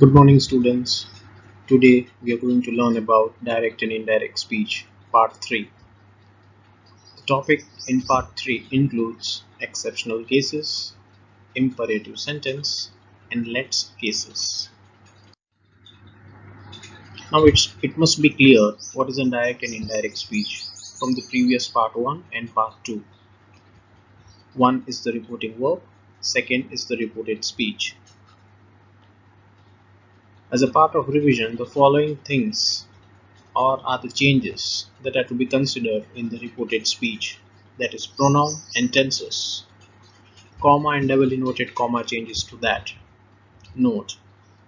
Good morning, students. Today we are going to learn about direct and indirect speech, Part 3. The topic in Part 3 includes exceptional cases, imperative sentence, and let's cases. Now it must be clear what is a direct and indirect speech from the previous Part 1 and Part 2. One is the reporting verb, second is the reported speech. As a part of revision, the following things are the changes that are to be considered in the reported speech, that is pronoun and tenses. Comma and double inverted comma changes to that. Note,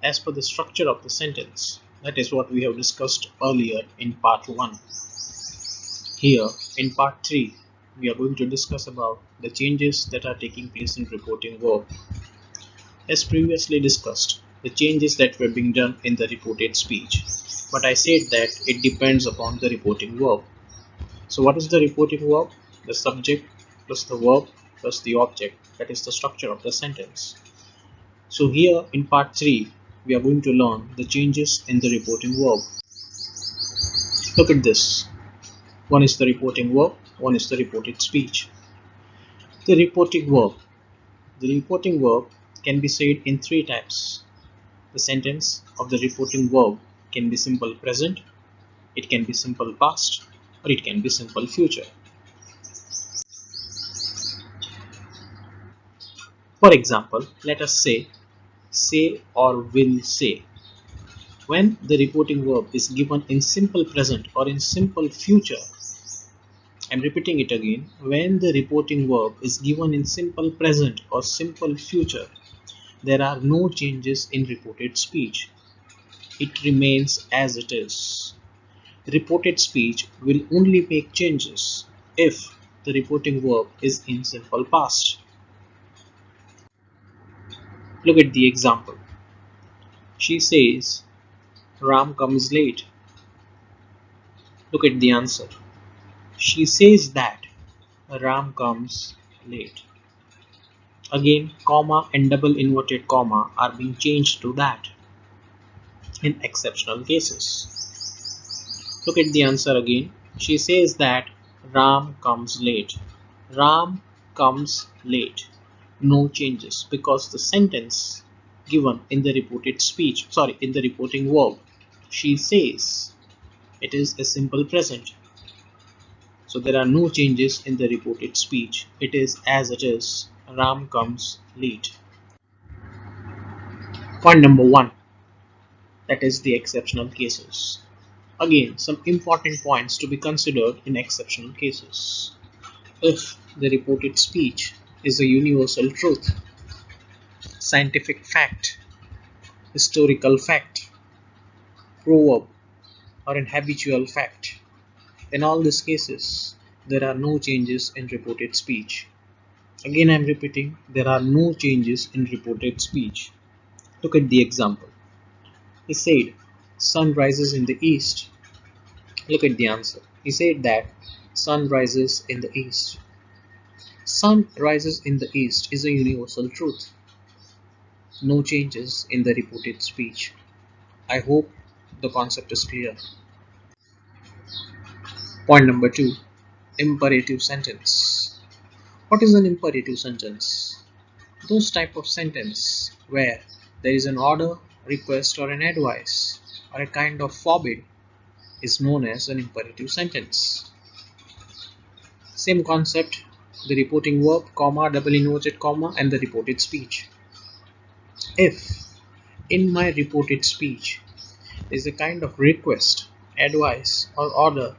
as per the structure of the sentence, that is what we have discussed earlier in part 1. Here in part 3 we are going to discuss about the changes that are taking place in reporting verb. As previously discussed, the changes that were being done in the reported speech, but I said that it depends upon the reporting verb. So what is the reporting verb? The subject plus the verb plus the object, that is the structure of the sentence. So here in part 3 we are going to learn the changes in the reporting verb. Look at this. One is the reporting verb, one is the reported speech. The reporting verb. The reporting verb can be said in three types. The sentence of the reporting verb can be simple present, it can be simple past, or it can be simple future. For example, let us say or will say. When the reporting verb is given in simple present or in simple future, I am repeating it again, when the reporting verb is given in simple present or simple future, there are no changes in reported speech. It remains as it is. Reported speech will only make changes if the reporting verb is in simple past. Look at the example. She says, Ram comes late. Look at the answer. She says that Ram comes late. Again, comma and double inverted comma are being changed to that in exceptional cases. Look at the answer again. She says that Ram comes late. Ram comes late. No changes because the sentence given in the reported speech, in the reporting verb, she says, it is a simple present. So there are no changes in the reported speech. It is as it is. Ram comes late. Point number 1, that is the exceptional cases. Again, some important points to be considered in exceptional cases. If the reported speech is a universal truth, scientific fact, historical fact, proverb, or an habitual fact, in all these cases, there are no changes in reported speech. Again, I am repeating, there are no changes in reported speech. Look at the example. He said, sun rises in the east. Look at the answer. He said that sun rises in the east. Sun rises in the east is a universal truth. No changes in the reported speech. I hope the concept is clear. Point number 2, imperative sentence. What is an imperative sentence? Those type of sentence where there is an order, request, or an advice, or a kind of forbid is known as an imperative sentence. Same concept, the reporting verb, comma, double inverted comma, and the reported speech. If in my reported speech there is a kind of request, advice, or order,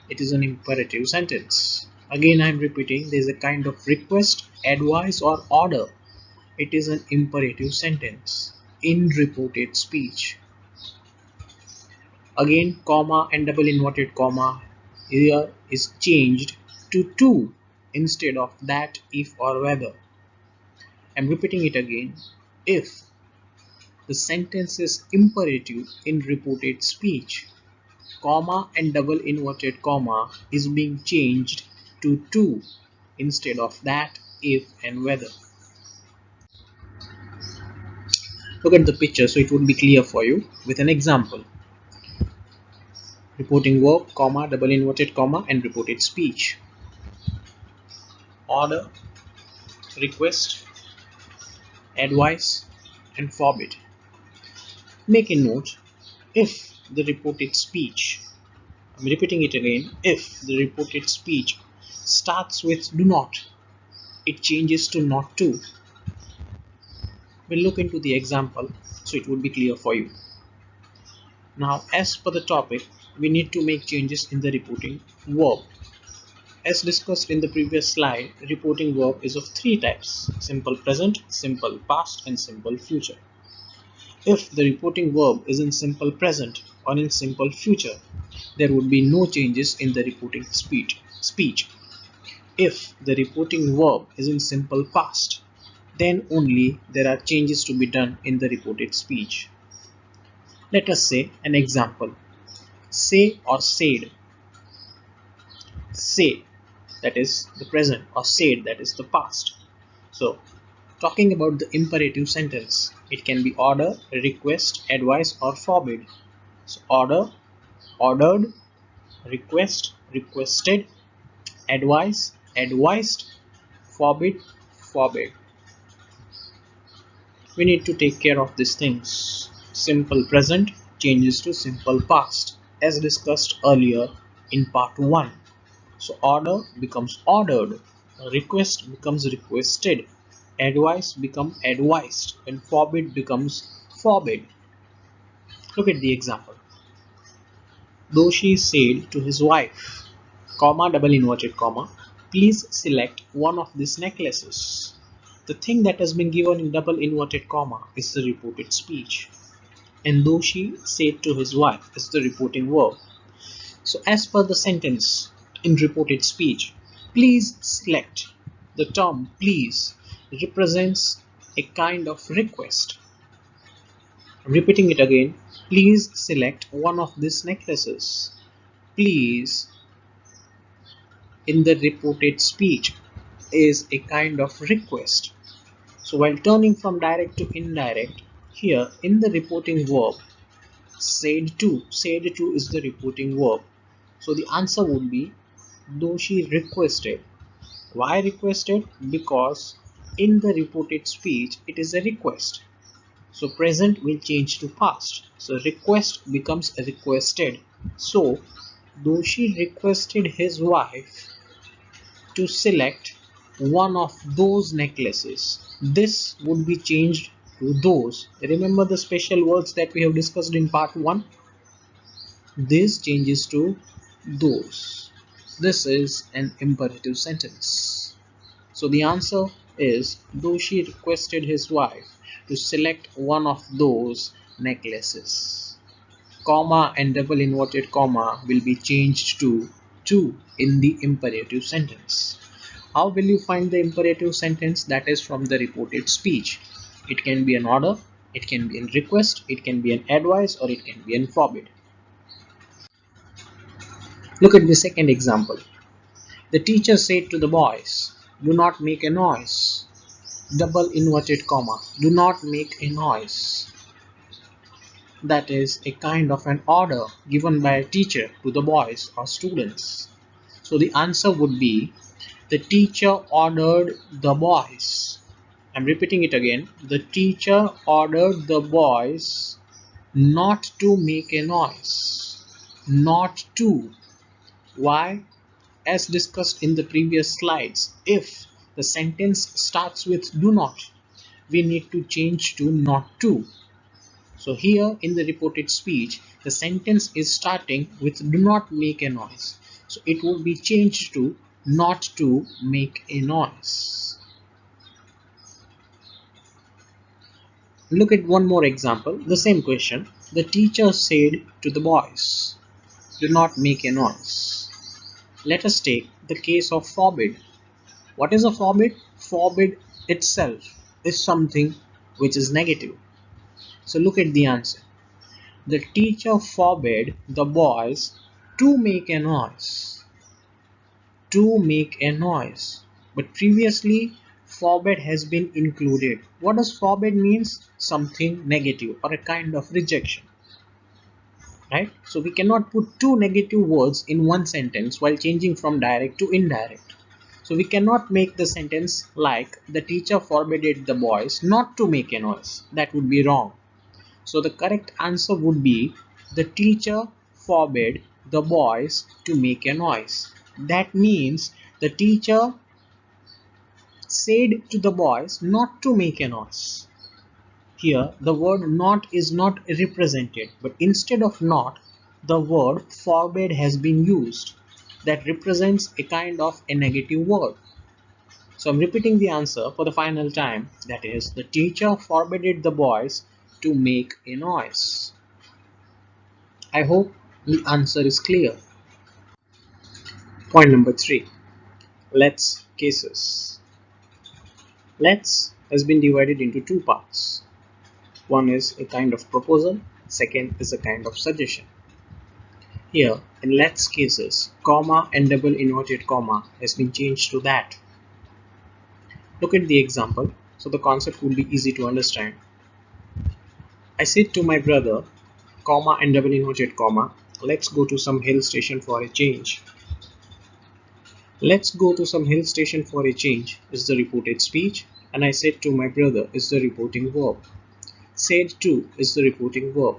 it is an imperative sentence. Again, I am repeating, there is a kind of request, advice, or order. It is an imperative sentence in reported speech. Again, comma and double inverted comma here is changed to to instead of that, if, or whether. I am repeating it again. If the sentence is imperative in reported speech, comma and double inverted comma is being changed to instead of that, if, and whether. Look at the picture so it would be clear for you with an example. Reporting verb, comma, double inverted comma, and reported speech. Order, request, advise, and forbid. Make a note, if the reported speech, I'm repeating it again, if the reported speech starts with do not, it changes to not to. We'll look into the example so it would be clear for you. Now, as per the topic, we need to make changes in the reporting verb. As discussed in the previous slide, reporting verb is of three types: simple present, simple past, and simple future. If the reporting verb is in simple present or in simple future, there would be no changes in the reporting speech. If the reporting verb is in simple past, then only there are changes to be done in the reported speech. Let us say an example. Say or said. Say, that is the present, or said, that is the past. So, talking about the imperative sentence, it can be order, request, advise, or forbid. So, order, ordered, request, requested, advise, advised, forbid, forbid. We need to take care of these things. Simple present changes to simple past, as discussed earlier in part 1. So order becomes ordered, request becomes requested, advice becomes advised, and forbid becomes forbid. Look at the example. Though she said to his wife, comma, double inverted comma, please select one of these necklaces. The thing that has been given in double inverted comma is the reported speech, and though she said to his wife is the reporting verb. So as per the sentence in reported speech, please select. The term please represents a kind of request. Repeating it again, please select one of these necklaces. Please in the reported speech is a kind of request. So while turning from direct to indirect, here in the reporting verb, said to is the reporting verb. So the answer would be though she requested. Why requested? Because in the reported speech it is a request. So present will change to past. So request becomes requested. So though she requested his wife to select one of those necklaces, this would be changed to those. Remember the special words that we have discussed in part 1? This changes to those. This is an imperative sentence. So the answer is though she requested his wife to select one of those necklaces. Comma and double inverted comma will be changed to in the imperative sentence. How will you find the imperative sentence? That is from the reported speech. It can be an order, it can be a request, it can be an advice, or it can be an forbid. Look at the second example. The teacher said to the boys, do not make a noise. Double inverted comma. Do not make a noise. That is a kind of an order given by a teacher to the boys or students. So the answer would be the teacher ordered the boys. I'm repeating it again. The teacher ordered the boys not to make a noise. Not to. Why? As discussed in the previous slides, if the sentence starts with do not, we need to change to not to. So here in the reported speech, the sentence is starting with do not make a noise. So it will be changed to not to make a noise. Look at one more example, the same question. The teacher said to the boys, do not make a noise. Let us take the case of forbid. What is a forbid? Forbid itself is something which is negative. So look at the answer. The teacher forbade the boys to make a noise. To make a noise. But previously, forbade has been included. What does forbade means? Something negative or a kind of rejection, right? So we cannot put two negative words in one sentence while changing from direct to indirect. So we cannot make the sentence like the teacher forbade the boys not to make a noise. That would be wrong. So the correct answer would be the teacher forbade the boys to make a noise. That means the teacher said to the boys not to make a noise. Here the word not is not represented, but instead of not, the word forbade has been used. That represents a kind of a negative word. So I'm repeating the answer for the final time. That is, the teacher forbade the boys to make a noise. I hope the answer is clear. Point number 3. Let's cases. Let's has been divided into two parts. One is a kind of proposal, second is a kind of suggestion. Here in let's cases, comma and double inverted comma has been changed to that. Look at the example, so the concept will be easy to understand. I said to my brother, comma and double inverted comma, let's go to some hill station for a change. Let's go to some hill station for a change is the reported speech, and I said to my brother is the reporting verb. Said to is the reporting verb,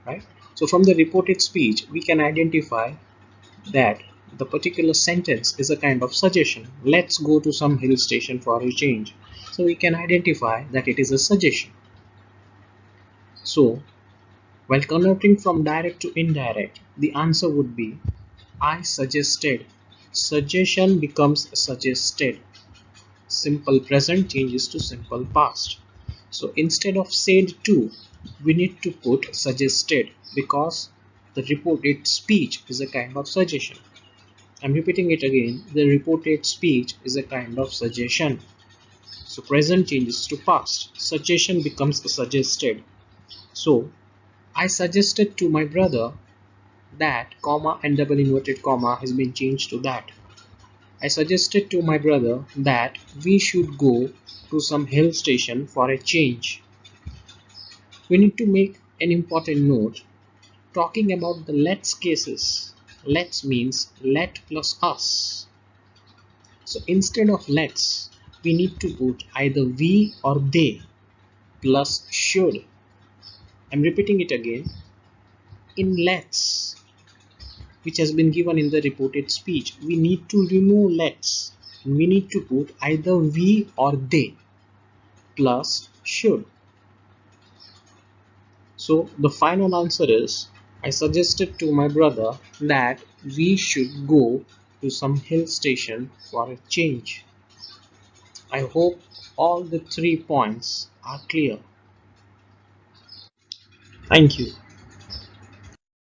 right? So from the reported speech we can identify that the particular sentence is a kind of suggestion. Let's go to some hill station for a change. So we can identify that it is a suggestion. So while converting from direct to indirect, the answer would be I suggested. Suggestion becomes suggested. Simple present changes to simple past. So instead of said to, we need to put suggested because the reported speech is a kind of suggestion. I'm repeating it again. The reported speech is a kind of suggestion. So present changes to past. Suggestion becomes suggested. So I suggested to my brother that, comma and double inverted comma has been changed to that. I suggested to my brother that we should go to some hill station for a change. We need to make an important note talking about the let's cases. Let's means let plus us. So instead of let's, we need to put either we or they plus should. I'm repeating it again. In let's, which has been given in the reported speech, we need to remove let's. We need to put either we or they plus should. So the final answer is I suggested to my brother that we should go to some hill station for a change. I hope all the 3 points are clear. Thank you.